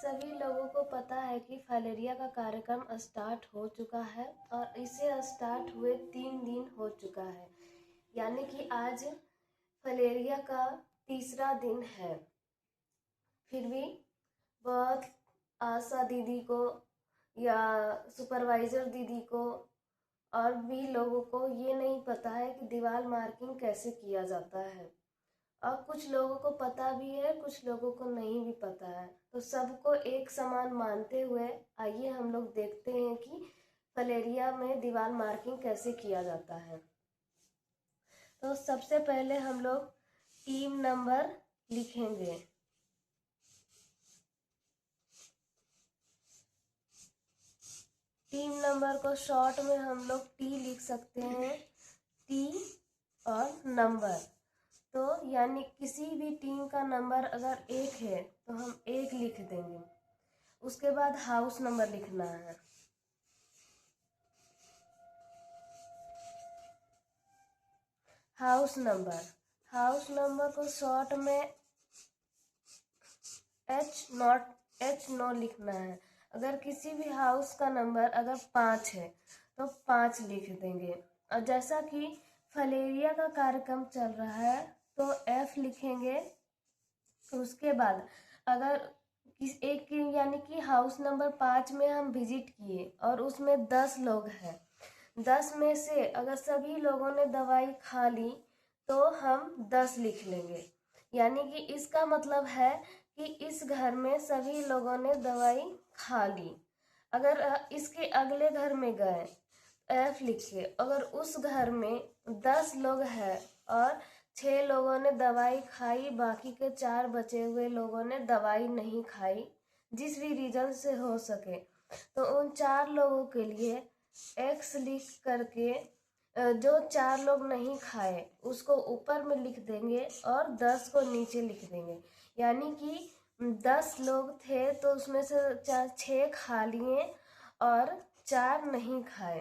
सभी लोगों को पता है कि फलेरिया का कार्यक्रम स्टार्ट हो चुका है और इसे स्टार्ट हुए 3 दिन हो चुका है, यानी कि आज फलेरिया का तीसरा दिन है। फिर भी बहुत आशा दीदी को या सुपरवाइज़र दीदी को और भी लोगों को ये नहीं पता है कि दीवार मार्किंग कैसे किया जाता है। और कुछ लोगों को पता भी है, कुछ लोगों को नहीं भी पता है। तो सबको एक समान मानते हुए आइए हम लोग देखते हैं कि फलेरिया में दीवार मार्किंग कैसे किया जाता है। तो सबसे पहले हम लोग टीम नंबर लिखेंगे। टीम नंबर को शॉर्ट में हम लोग टी लिख सकते हैं, टी और नंबर। तो यानी किसी भी टीम का नंबर अगर 1 है तो हम 1 लिख देंगे। उसके बाद हाउस नंबर लिखना है। हाउस नंबर को शॉर्ट में एच नॉट लिखना है। अगर किसी भी हाउस का नंबर अगर 5 है तो 5 लिख देंगे। और जैसा कि फलेरिया का कार्यक्रम चल रहा है तो F लिखेंगे। उसके बाद अगर एक यानी कि हाउस नंबर 5 में हम विजिट किए और उसमें 10 लोग हैं, 10 में से अगर सभी लोगों ने दवाई खा ली तो हम 10 लिख लेंगे। यानी कि इसका मतलब है कि इस घर में सभी लोगों ने दवाई खा ली। अगर इसके अगले घर में गए F लिखिए, अगर उस घर में 10 लोग हैं और 6 लोगों ने दवाई खाई, बाकी के 4 बचे हुए लोगों ने दवाई नहीं खाई, जिस भी रीजन से हो सके, तो उन 4 लोगों के लिए X लिख करके जो 4 लोग नहीं खाए उसको ऊपर में लिख देंगे और 10 को नीचे लिख देंगे। यानी कि 10 लोग थे तो उसमें से 6 खा लिए और 4 नहीं खाए,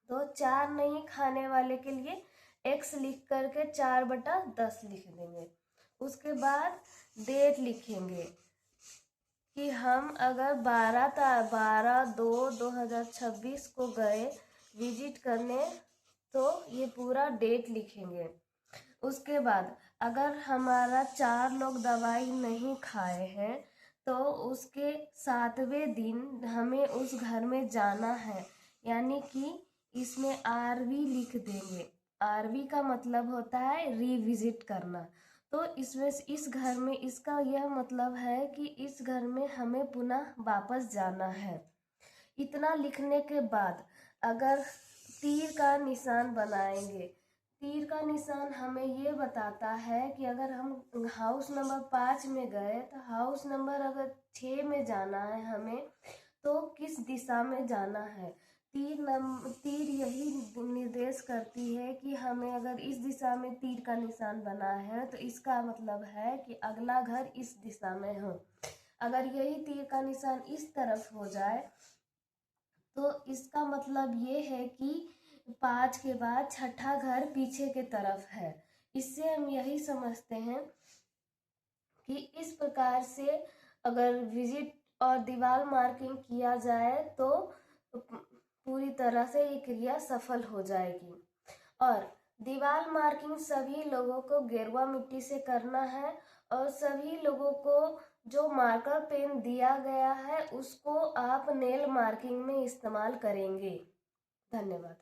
तो 4 नहीं खाने वाले के लिए X लिख करके 4/10 लिख देंगे। उसके बाद डेट लिखेंगे कि हम अगर 12/2/2026 को गए विजिट करने तो ये पूरा डेट लिखेंगे। उसके बाद अगर हमारा 4 लोग दवाई नहीं खाए हैं तो उसके 7वें दिन हमें उस घर में जाना है, यानी कि इसमें RV लिख देंगे। RV का मतलब होता है रिविजिट करना। तो इसमें इस घर में इसका यह मतलब है कि इस घर में हमें पुनः वापस जाना है। इतना लिखने के बाद अगर तीर का निशान बनाएंगे, तीर का निशान हमें ये बताता है कि अगर हम हाउस नंबर 5 में गए तो हाउस नंबर अगर 6 में जाना है हमें तो किस दिशा में जाना है। तीर यही निर्देश करती है कि हमें अगर इस दिशा में तीर का निशान बना है तो इसका मतलब है कि अगला घर इस दिशा में हो। अगर यही तीर का निशान इस तरफ हो जाए तो इसका मतलब ये है कि 5 के बाद 6ठा घर पीछे के तरफ है। इससे हम यही समझते हैं कि इस प्रकार से अगर विजिट और दीवार मार्किंग किया जाए तो पूरी तरह से ये क्रिया सफल हो जाएगी। और दीवार मार्किंग सभी लोगों को गेरुआ मिट्टी से करना है और सभी लोगों को जो मार्कर पेन दिया गया है उसको आप नेल मार्किंग में इस्तेमाल करेंगे। धन्यवाद।